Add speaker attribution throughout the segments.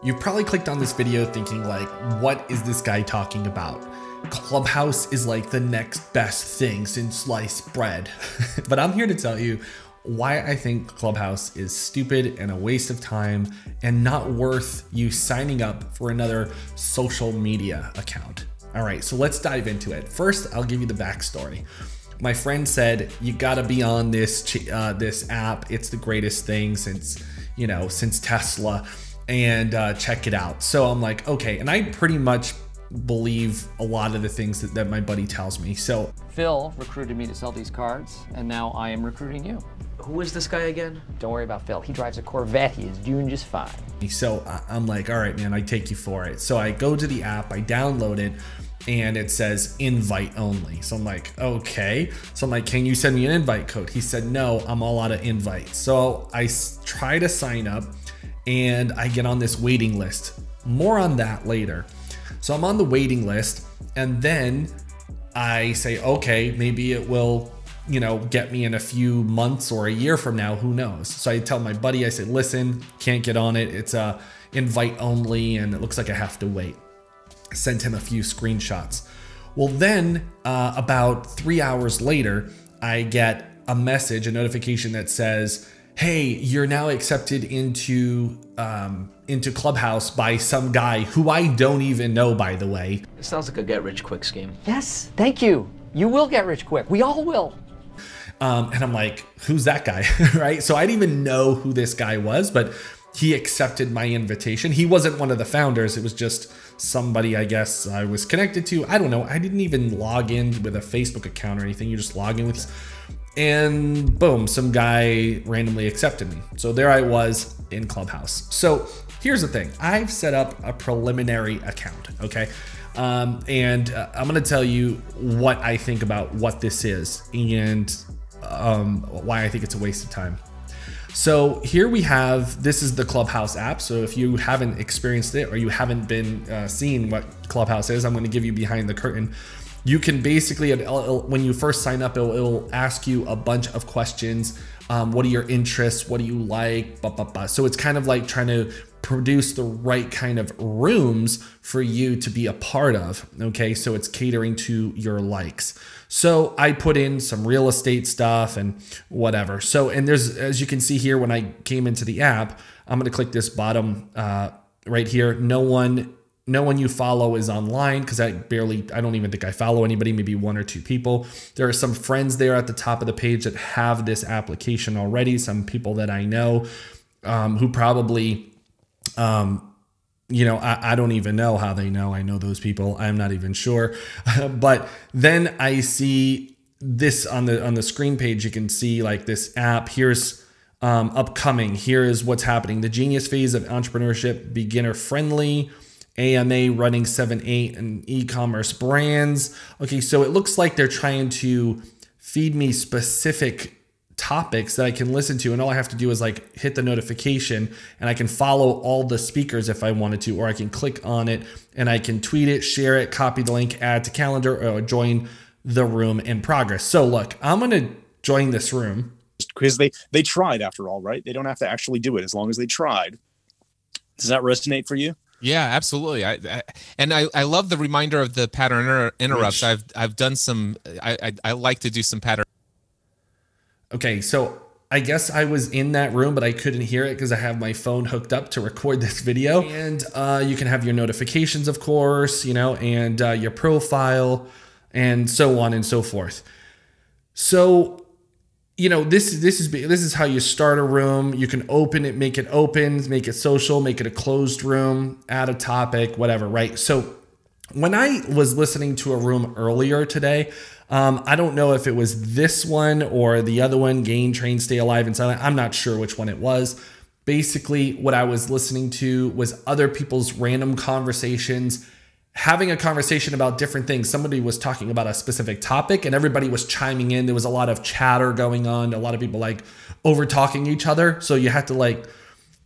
Speaker 1: You've probably clicked on this video thinking like, what is this guy talking about? Clubhouse is like the next best thing since sliced bread. But I'm here to tell you why I think Clubhouse is stupid and a waste of time and not worth you signing up for another social media account. All right, so let's dive into it. First, I'll give you the backstory. My friend said, you gotta be on this app. It's the greatest thing since Tesla, and check it out. So I'm like, okay. And I pretty much believe a lot of the things that my buddy tells me. So
Speaker 2: Phil recruited me to sell these cards, and now I am recruiting you.
Speaker 3: Who is this guy again?
Speaker 2: Don't worry about Phil. He drives a Corvette. He is doing just fine.
Speaker 1: So I'm like, all right, man, I take you for it. So I go to the app, I download it, and it says invite only. So I'm like, okay. So I'm like, can you send me an invite code? He said, no, I'm all out of invites. So I try to sign up and I get on this waiting list. More on that later. So I'm on the waiting list and then I say, okay, maybe it will, get me in a few months or a year from now, who knows? So I tell my buddy, I said, listen, can't get on it. It's a invite only and it looks like I have to wait. Sent him a few screenshots. Well, then about 3 hours later, I get a message, a notification that says, hey, you're now accepted into Clubhouse by some guy who I don't even know, by the way.
Speaker 3: It sounds like a get-rich-quick scheme.
Speaker 2: Yes, thank you. You will get rich quick. We all will.
Speaker 1: And I'm like, who's that guy, right? So I didn't even know who this guy was, but he accepted my invitation. He wasn't one of the founders. It was just somebody, I guess, I was connected to. I don't know. I didn't even log in with a Facebook account or anything. You just log in with, and boom, some guy randomly accepted me. So there I was in Clubhouse. So here's the thing. I've set up a preliminary account, okay? And I'm gonna tell you what I think about what this is and why I think it's a waste of time. So here we have, this is the Clubhouse app. So if you haven't experienced it or you haven't been seeing what Clubhouse is, I'm going to give you behind the curtain. You can basically, when you first sign up, it'll ask you a bunch of questions. What are your interests? What do you like? Blah, blah, blah. So it's kind of like trying to produce the right kind of rooms for you to be a part of. Okay, so it's catering to your likes. So I put in some real estate stuff and whatever. So, and there's, as you can see here, when I came into the app, I'm going to click this bottom right here. No one you follow is online, because I don't even think I follow anybody, maybe one or two people. There are some friends there at the top of the page that have this application already. Some people that I know who probably, I don't even know how they know I know those people. I'm not even sure. But then I see this on the screen page. You can see like this app. Here's upcoming. Here is what's happening. The genius phase of entrepreneurship, beginner friendly, AMA running 7-8 and e-commerce brands. Okay, so it looks like they're trying to feed me specific topics that I can listen to, and all I have to do is like hit the notification and I can follow all the speakers if I wanted to, or I can click on it and I can tweet it, share it, copy the link, add to calendar, or join the room in progress. So look, I'm gonna join this room.
Speaker 4: Because they tried, after all, right? They don't have to actually do it as long as they tried. Does that resonate for you?
Speaker 5: Yeah, absolutely. I love the reminder of the pattern interrupts. I've done some. I like to do some pattern.
Speaker 1: Okay, so I guess I was in that room, but I couldn't hear it because I have my phone hooked up to record this video. And you can have your notifications, of course, and your profile, and so on and so forth. So, this is how you start a room. You can open it, make it open, make it social, make it a closed room, add a topic, whatever, right? So when I was listening to a room earlier today, I don't know if it was this one or the other one, Gain, Train, Stay Alive and Silent. I'm not sure which one it was. Basically, what I was listening to was other people's random conversations, having a conversation about different things. Somebody was talking about a specific topic and everybody was chiming in. There was a lot of chatter going on, a lot of people like over talking each other. So you had to like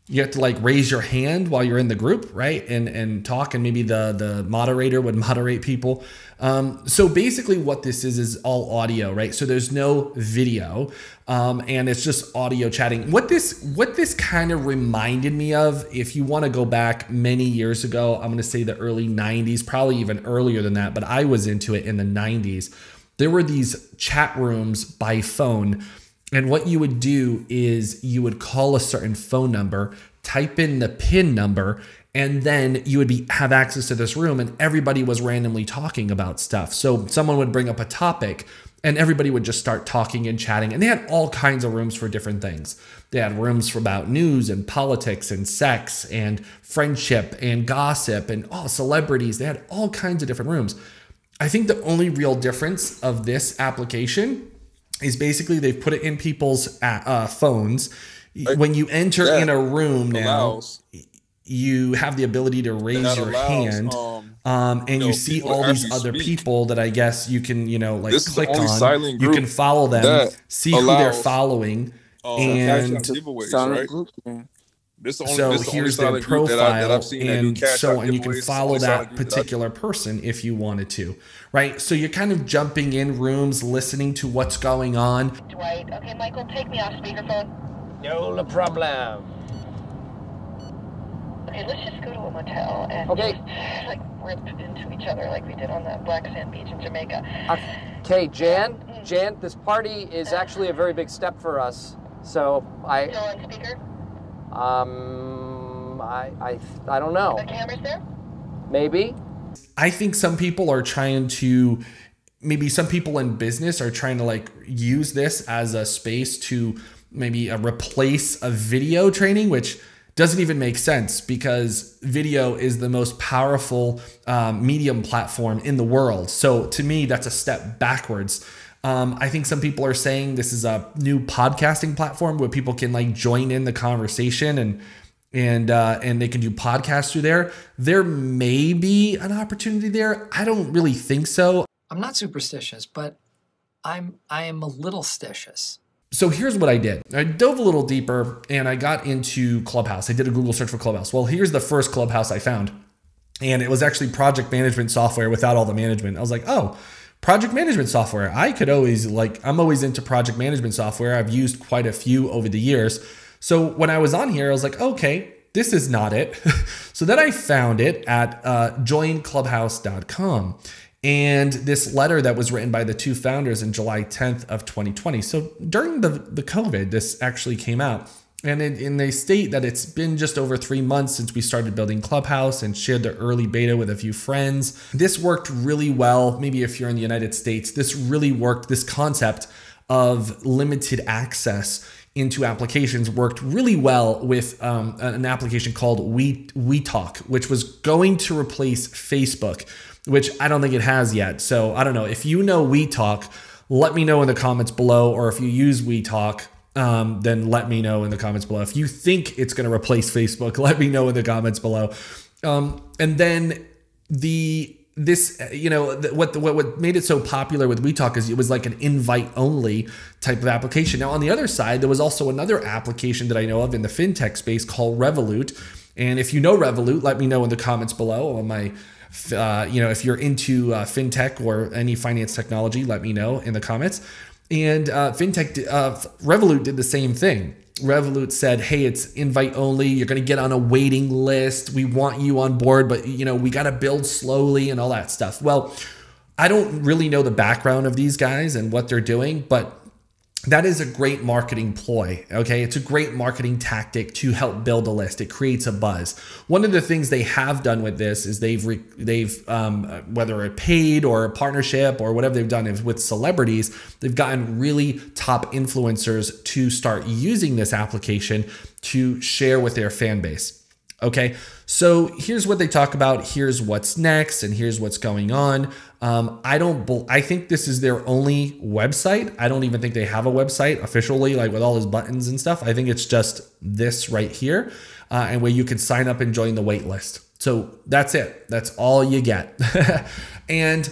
Speaker 1: you have to like raise your hand while you're in the group, right? And talk, and maybe the moderator would moderate people. So basically what this is all audio, right? So there's no video, and it's just audio chatting. What this kind of reminded me of, if you want to go back many years ago, I'm going to say the early 90s, probably even earlier than that, but I was into it in the 90s. There were these chat rooms by phone. And what you would do is you would call a certain phone number, type in the PIN number, and then you would have access to this room, and everybody was randomly talking about stuff. So someone would bring up a topic and everybody would just start talking and chatting. And they had all kinds of rooms for different things. They had rooms for about news and politics and sex and friendship and gossip and celebrities. They had all kinds of different rooms. I think the only real difference of this application is basically they've put it in people's phones. When you enter in a room now, you have the ability to raise your hand, and you see all these other people that I guess you can, like click on. You can follow them, see who they're following, and here's their profile, and you can follow that particular person if you wanted to, right? So you're kind of jumping in rooms, listening to what's going on.
Speaker 6: Dwight, okay, Michael, take me off speakerphone.
Speaker 7: No problem.
Speaker 6: Okay, let's just go to a motel and just, like, rip into each other like we did on that black sand beach in Jamaica.
Speaker 2: Okay, Jan, this party is actually a very big step for us. So
Speaker 6: Still on speaker?
Speaker 2: I don't know.
Speaker 6: The camera's there?
Speaker 2: Maybe.
Speaker 1: I think some people are trying to, maybe some people in business are trying to like use this as a space to maybe replace a video training, which doesn't even make sense because video is the most powerful medium platform in the world. So to me, that's a step backwards. I think some people are saying this is a new podcasting platform where people can like join in the conversation and they can do podcasts through there. There may be an opportunity there. I don't really think so.
Speaker 8: I'm not superstitious, but I am a little stitious.
Speaker 1: So here's what I did. I dove a little deeper and I got into Clubhouse. I did a Google search for Clubhouse. Well, here's the first Clubhouse I found. And it was actually project management software without all the management. I was like, oh, project management software. I could always I'm always into project management software. I've used quite a few over the years. So when I was on here, I was like, okay, this is not it. So then I found it at joinclubhouse.com. And this letter that was written by the two founders in July 10th of 2020. So during the COVID, this actually came out. And they state that it's been just over 3 months since we started building Clubhouse and shared the early beta with a few friends. This worked really well. Maybe if you're in the United States, this really worked. This concept of limited access into applications worked really well with an application called WeTalk, which was going to replace Facebook, which I don't think it has yet. So I don't know. If you know WeTalk, let me know in the comments below, or if you use WeTalk, then let me know in the comments below. If you think it's going to replace Facebook, let me know in the comments below. And then what made it so popular with WeTalk is it was like an invite only type of application. Now on the other side, there was also another application that I know of in the fintech space called Revolut. And if you know Revolut, let me know in the comments below on my if you're into fintech or any finance technology, let me know in the comments. And Revolut did the same thing. Revolut said, hey, it's invite only. You're going to get on a waiting list. We want you on board, but we got to build slowly and all that stuff. Well, I don't really know the background of these guys and what they're doing, but that is a great marketing ploy, okay? It's a great marketing tactic to help build a list. It creates a buzz. One of the things they have done with this is they've whether it paid or a partnership or whatever they've done is with celebrities, they've gotten really top influencers to start using this application to share with their fan base. Okay, so here's what they talk about. Here's what's next, and here's what's going on. I think this is their only website. I don't even think they have a website officially, like with all his buttons and stuff. I think it's just this right here, and where you can sign up and join the wait list. So that's it. That's all you get. And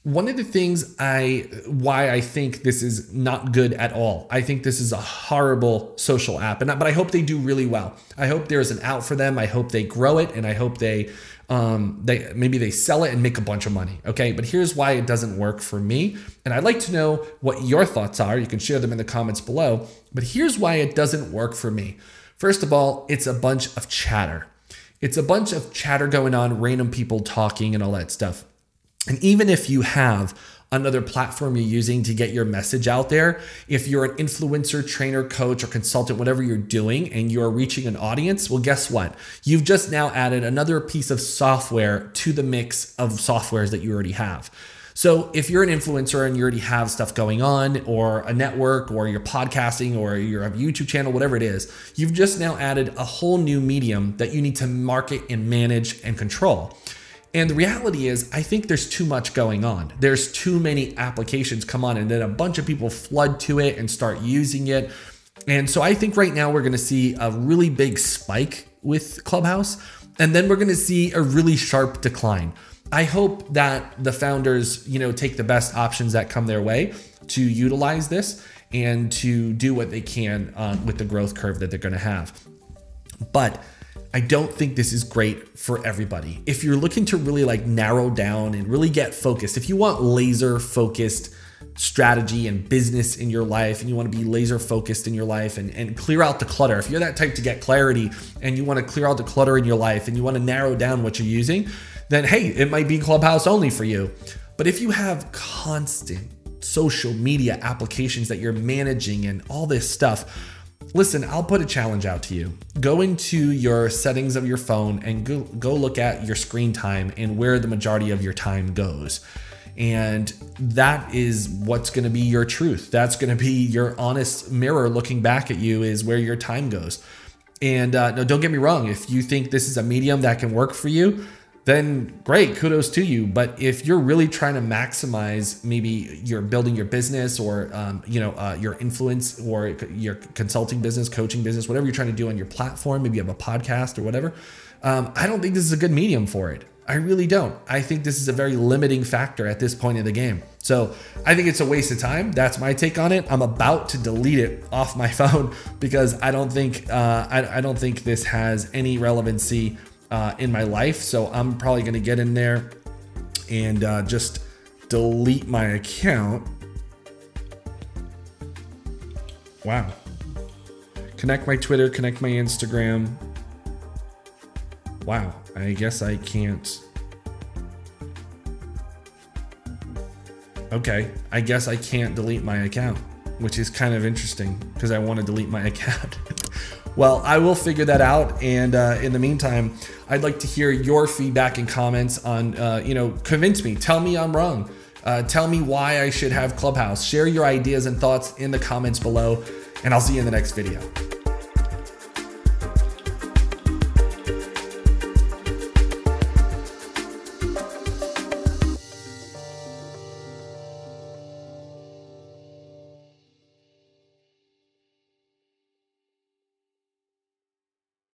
Speaker 1: one of the things why I think this is not good at all. I think this is a horrible social app, but I hope they do really well. I hope there's an out for them. I hope they grow it, and I hope they maybe they sell it and make a bunch of money. Okay, but here's why it doesn't work for me, and I'd like to know what your thoughts are. You can share them in the comments below. But here's why it doesn't work for me. First of all, it's a bunch of chatter. It's a bunch of chatter going on, random people talking and all that stuff. And even if you have another platform you're using to get your message out there, if you're an influencer, trainer, coach, or consultant, whatever you're doing, and you're reaching an audience, well, guess what? You've just now added another piece of software to the mix of softwares that you already have. So if you're an influencer and you already have stuff going on, or a network, or you're podcasting, or you're a YouTube channel, whatever it is, you've just now added a whole new medium that you need to market and manage and control. And the reality is, I think there's too much going on. There's too many applications come on, and then a bunch of people flood to it and start using it. And so I think right now we're gonna see a really big spike with Clubhouse, and then we're gonna see a really sharp decline. I hope that the founders, take the best options that come their way to utilize this and to do what they can with the growth curve that they're gonna have. But I don't think this is great for everybody. If you're looking to really narrow down and really get focused, if you want laser focused strategy and business in your life, and you want to be laser focused in your life and clear out the clutter, if you're that type to get clarity and you want to clear out the clutter in your life and you want to narrow down what you're using, then hey, it might be Clubhouse only for you. But if you have constant social media applications that you're managing and all this stuff, listen, I'll put a challenge out to you. Go into your settings of your phone and go look at your screen time and where the majority of your time goes. And that is what's going to be your truth. That's going to be your honest mirror looking back at you, is where your time goes. And no, don't get me wrong. If you think this is a medium that can work for you, then great, kudos to you. But if you're really trying to maximize, maybe you're building your business, or your influence, or your consulting business, coaching business, whatever you're trying to do on your platform, maybe you have a podcast or whatever, I don't think this is a good medium for it. I really don't. I think this is a very limiting factor at this point in the game. So I think it's a waste of time. That's my take on it. I'm about to delete it off my phone because I don't think I don't think this has any relevancy in my life. So I'm probably going to get in there and just delete my account. Wow. Connect my Twitter, connect my Instagram. Wow. I guess I can't. Okay. I guess I can't delete my account, which is kind of interesting because I want to delete my account. Well, I will figure that out. And in the meantime, I'd like to hear your feedback and comments on, convince me, tell me I'm wrong. Tell me why I should have Clubhouse. Share your ideas and thoughts in the comments below, and I'll see you in the next video.